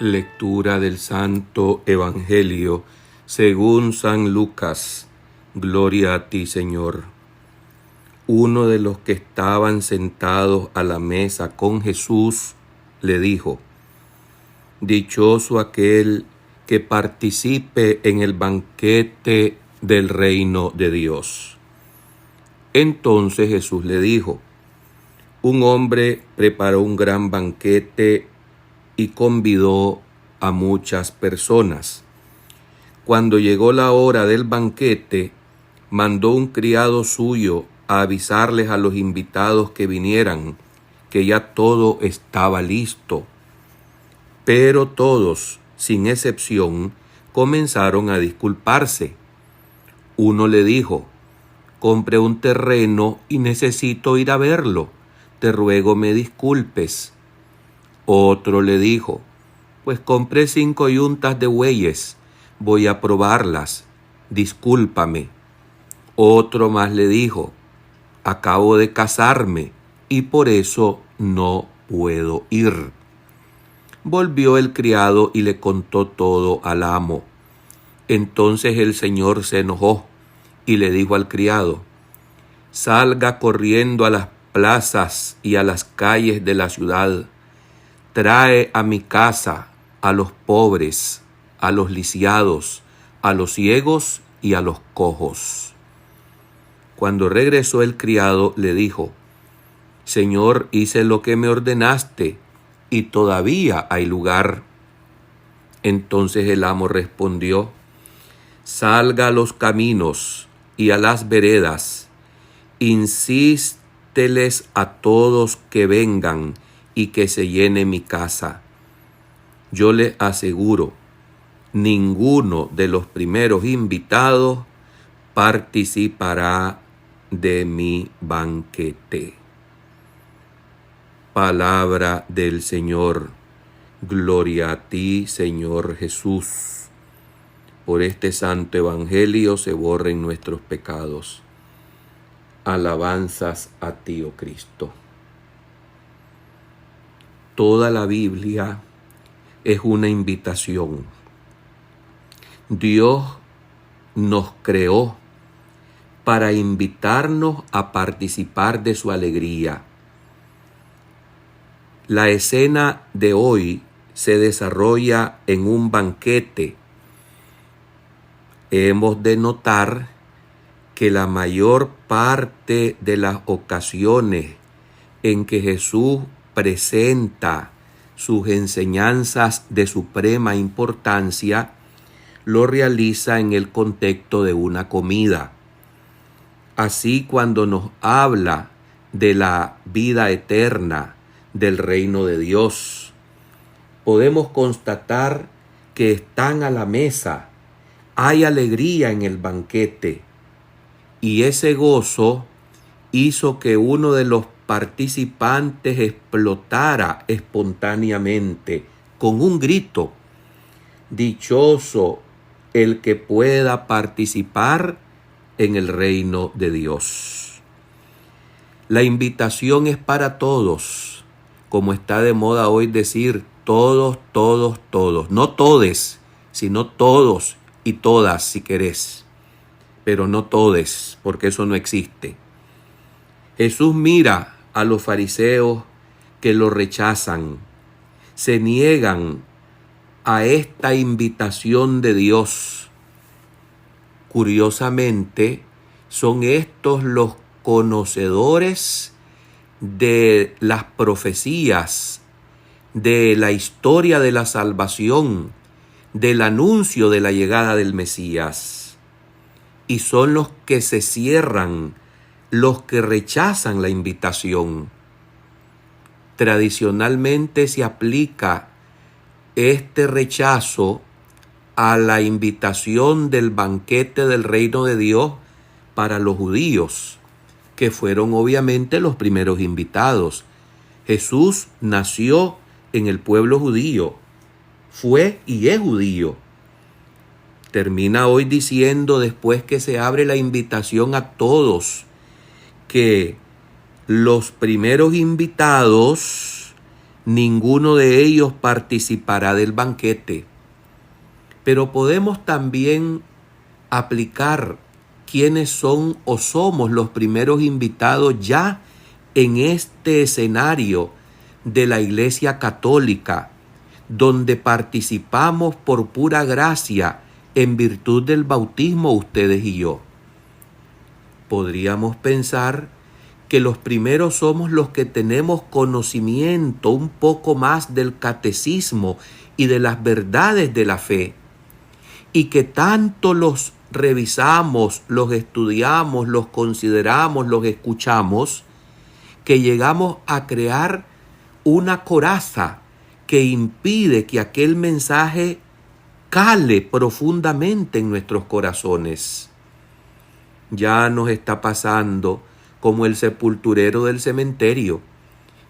Lectura del Santo Evangelio según San Lucas. Gloria a ti, Señor. Uno de los que estaban sentados a la mesa con Jesús le dijo: Dichoso aquel que participe en el banquete del reino de Dios. Entonces Jesús le dijo: Un hombre preparó un gran banquete y convidó a muchas personas. Cuando llegó la hora del banquete, mandó un criado suyo a avisarles a los invitados que vinieran que ya todo estaba listo. Pero todos, sin excepción, comenzaron a disculparse. Uno le dijo: Compré un terreno y necesito ir a verlo. Te ruego me disculpes. Otro le dijo: Pues compré 5 yuntas de bueyes, voy a probarlas, discúlpame. Otro más le dijo: Acabo de casarme y por eso no puedo ir. Volvió el criado y le contó todo al amo. Entonces el señor se enojó y le dijo al criado: Salga corriendo a las plazas y a las calles de la ciudad. Trae a mi casa a los pobres, a los lisiados, a los ciegos y a los cojos. Cuando regresó el criado, le dijo: Señor, hice lo que me ordenaste y todavía hay lugar. Entonces el amo respondió: Salga a los caminos y a las veredas, insísteles a todos que vengan y que se llene mi casa. Yo le aseguro, ninguno de los primeros invitados participará de mi banquete. Palabra del Señor. Gloria a ti, Señor Jesús. Por este santo evangelio se borren nuestros pecados. Alabanzas a ti, oh Cristo. Toda la Biblia es una invitación. Dios nos creó para invitarnos a participar de su alegría. La escena de hoy se desarrolla en un banquete. Hemos de notar que la mayor parte de las ocasiones en que Jesús presenta sus enseñanzas de suprema importancia, lo realiza en el contexto de una comida. Así, cuando nos habla de la vida eterna, del reino de Dios, podemos constatar que están a la mesa, hay alegría en el banquete, y ese gozo hizo que uno de los participantes explotara espontáneamente con un grito: Dichoso el que pueda participar en el reino de Dios. La invitación es para todos, como está de moda hoy decir todos, todos, todos. No todes, sino todos y todas si querés, pero no todes, porque eso no existe. Jesús mira a los fariseos que lo rechazan, se niegan a esta invitación de Dios. Curiosamente, son estos los conocedores de las profecías, de la historia de la salvación, del anuncio de la llegada del Mesías. Y son los que se cierran, los que rechazan la invitación. Tradicionalmente se aplica este rechazo a la invitación del banquete del reino de Dios para los judíos, que fueron obviamente los primeros invitados. Jesús nació en el pueblo judío, fue y es judío. Termina hoy diciendo, después que se abre la invitación a todos, que los primeros invitados ninguno de ellos participará del banquete. Pero podemos también aplicar quiénes son o somos los primeros invitados ya en este escenario de la Iglesia Católica, donde participamos por pura gracia en virtud del bautismo ustedes y yo. Podríamos pensar que los primeros somos los que tenemos conocimiento un poco más del catecismo y de las verdades de la fe, y que tanto los revisamos, los estudiamos, los consideramos, los escuchamos, que llegamos a crear una coraza que impide que aquel mensaje cale profundamente en nuestros corazones. Ya nos está pasando como el sepulturero del cementerio,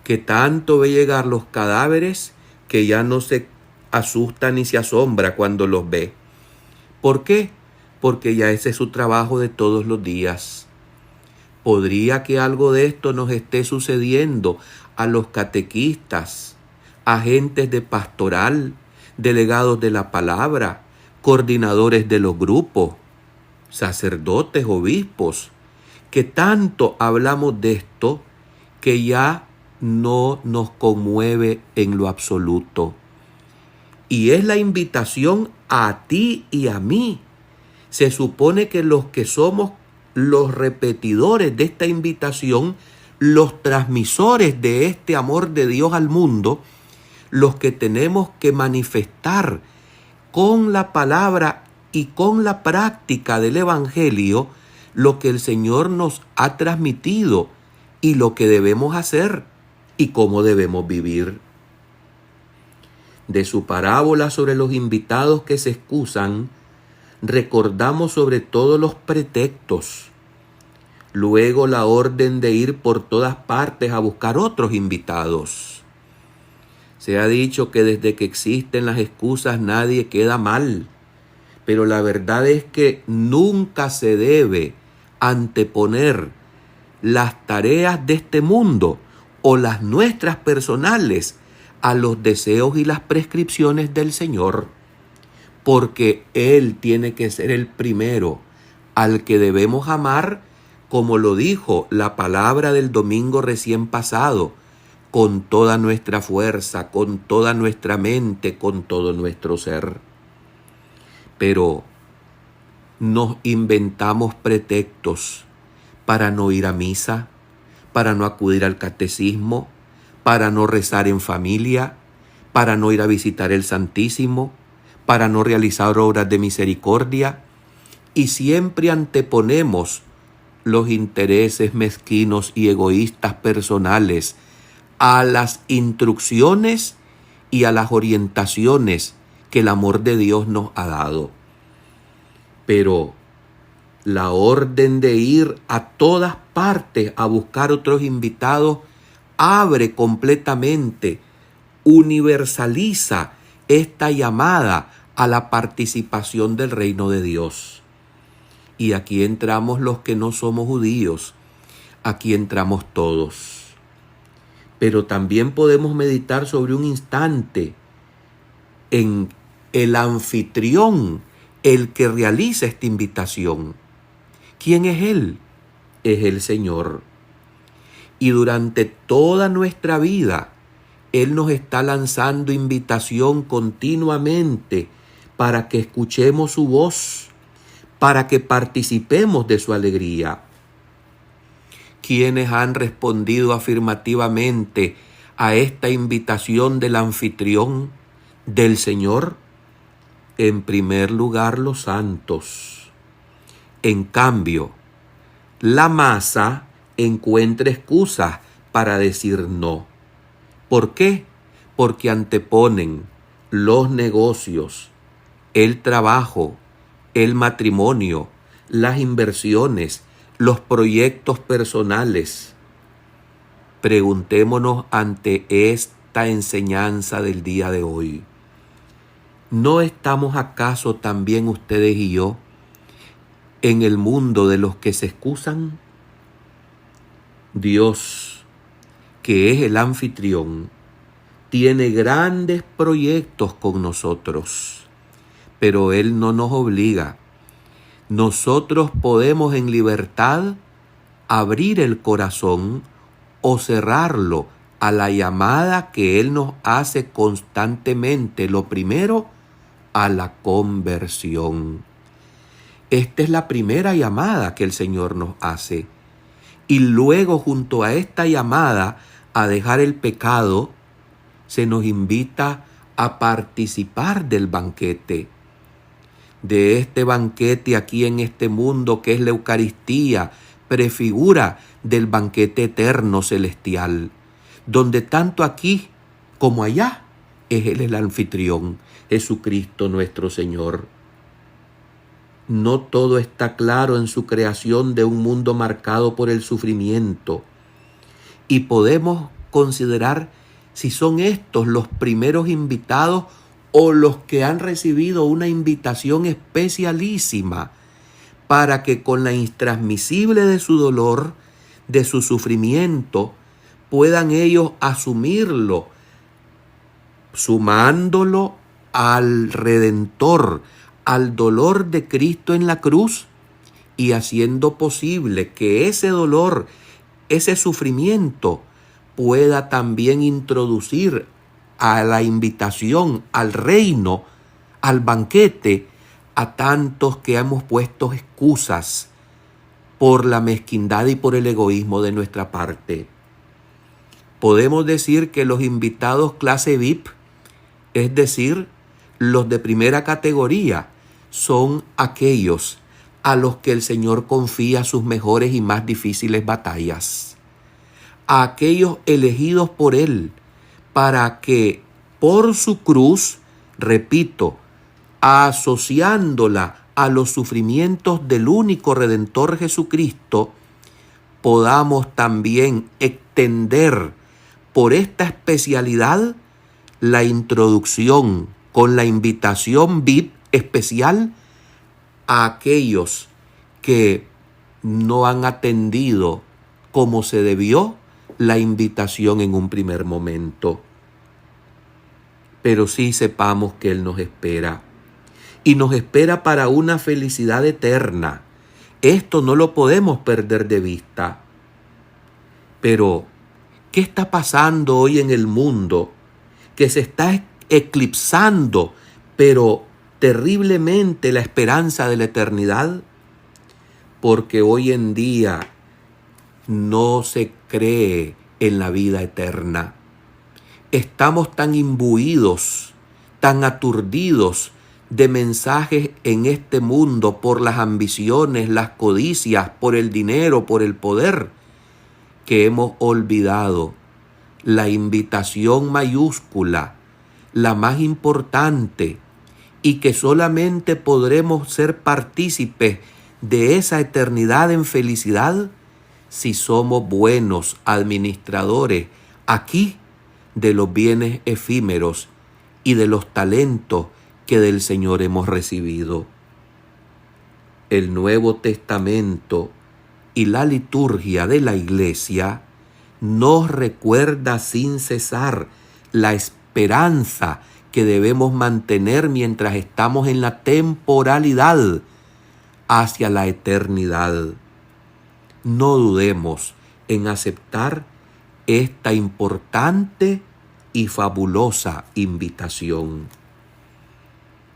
que tanto ve llegar los cadáveres que ya no se asusta ni se asombra cuando los ve. ¿Por qué? Porque ya ese es su trabajo de todos los días. ¿Podría que algo de esto nos esté sucediendo a los catequistas, agentes de pastoral, delegados de la palabra, coordinadores de los grupos, sacerdotes, obispos, que tanto hablamos de esto que ya no nos conmueve en lo absoluto? Y es la invitación a ti y a mí. Se supone que los que somos los repetidores de esta invitación, los transmisores de este amor de Dios al mundo, los que tenemos que manifestar con la palabra y con la práctica del Evangelio lo que el Señor nos ha transmitido y lo que debemos hacer y cómo debemos vivir. De su parábola sobre los invitados que se excusan, recordamos sobre todo los pretextos, luego la orden de ir por todas partes a buscar otros invitados. Se ha dicho que desde que existen las excusas nadie queda mal, pero la verdad es que nunca se debe anteponer las tareas de este mundo o las nuestras personales a los deseos y las prescripciones del Señor, porque Él tiene que ser el primero al que debemos amar, como lo dijo la palabra del domingo recién pasado, con toda nuestra fuerza, con toda nuestra mente, con todo nuestro ser. Pero nos inventamos pretextos para no ir a misa, para no acudir al catecismo, para no rezar en familia, para no ir a visitar el Santísimo, para no realizar obras de misericordia, y siempre anteponemos los intereses mezquinos y egoístas personales a las instrucciones y a las orientaciones que el amor de Dios nos ha dado. Pero la orden de ir a todas partes a buscar otros invitados abre completamente, universaliza esta llamada a la participación del reino de Dios. Y aquí entramos los que no somos judíos, aquí entramos todos. Pero también podemos meditar sobre un instante en el anfitrión, el que realiza esta invitación. ¿Quién es Él? Es el Señor. Y durante toda nuestra vida, Él nos está lanzando invitación continuamente para que escuchemos su voz, para que participemos de su alegría. ¿Quiénes han respondido afirmativamente a esta invitación del anfitrión, del Señor? En primer lugar, los santos. En cambio, la masa encuentra excusas para decir no. ¿Por qué? Porque anteponen los negocios, el trabajo, el matrimonio, las inversiones, los proyectos personales. Preguntémonos ante esta enseñanza del día de hoy. ¿No estamos acaso también ustedes y yo en el mundo de los que se excusan? Dios, que es el anfitrión, tiene grandes proyectos con nosotros, pero Él no nos obliga. Nosotros podemos en libertad abrir el corazón o cerrarlo a la llamada que Él nos hace constantemente. Lo primero, a la conversión. Esta es la primera llamada que el Señor nos hace. Y luego, junto a esta llamada a dejar el pecado, se nos invita a participar del banquete. De este banquete aquí en este mundo que es la Eucaristía, prefigura del banquete eterno celestial, donde tanto aquí como allá es Él el anfitrión, Jesucristo nuestro Señor. No todo está claro en su creación de un mundo marcado por el sufrimiento, y podemos considerar si son estos los primeros invitados o los que han recibido una invitación especialísima para que con la intransmisible de su dolor, de su sufrimiento, puedan ellos asumirlo, sumándolo al Redentor, al dolor de Cristo en la cruz, y haciendo posible que ese dolor, ese sufrimiento, pueda también introducir a la invitación, al reino, al banquete, a tantos que hemos puesto excusas por la mezquindad y por el egoísmo de nuestra parte. Podemos decir que los invitados clase VIP, es decir, los de primera categoría, son aquellos a los que el Señor confía sus mejores y más difíciles batallas, a aquellos elegidos por Él para que por su cruz, repito, asociándola a los sufrimientos del único Redentor Jesucristo, podamos también extender por esta especialidad la introducción con la invitación VIP especial a aquellos que no han atendido como se debió la invitación en un primer momento. Pero sí sepamos que Él nos espera, y nos espera para una felicidad eterna. Esto no lo podemos perder de vista. Pero, ¿qué está pasando hoy en el mundo? Que se está eclipsando, pero terriblemente, la esperanza de la eternidad, porque hoy en día no se cree en la vida eterna. Estamos tan imbuidos, tan aturdidos de mensajes en este mundo por las ambiciones, las codicias, por el dinero, por el poder, que hemos olvidado la invitación mayúscula, la más importante, y que solamente podremos ser partícipes de esa eternidad en felicidad si somos buenos administradores aquí de los bienes efímeros y de los talentos que del Señor hemos recibido. El Nuevo Testamento y la liturgia de la Iglesia nos recuerda sin cesar la esperanza que debemos mantener mientras estamos en la temporalidad hacia la eternidad. No dudemos en aceptar esta importante y fabulosa invitación.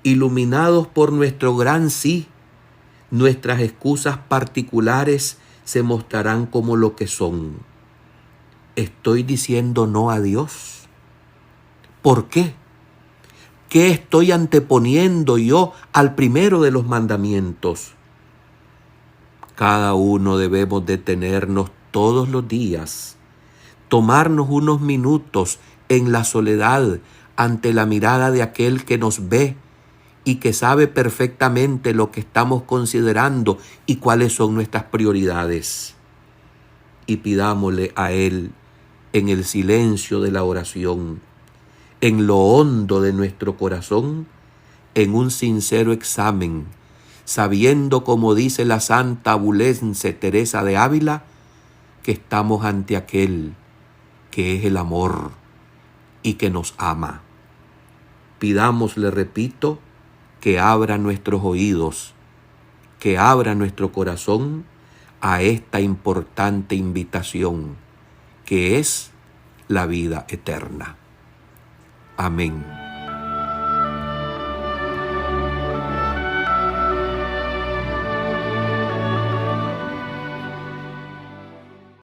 Iluminados por nuestro gran sí, nuestras excusas particulares se mostrarán como lo que son. ¿Estoy diciendo no a Dios? ¿Por qué? ¿Qué estoy anteponiendo yo al primero de los mandamientos? Cada uno debemos detenernos todos los días, tomarnos unos minutos en la soledad ante la mirada de aquel que nos ve y que sabe perfectamente lo que estamos considerando y cuáles son nuestras prioridades. Y pidámosle a Él en el silencio de la oración, en lo hondo de nuestro corazón, en un sincero examen, sabiendo, como dice la santa abulense Teresa de Ávila, que estamos ante aquel que es el amor y que nos ama. Pidámosle, repito, que abra nuestros oídos, que abra nuestro corazón a esta importante invitación, que es la vida eterna. Amén.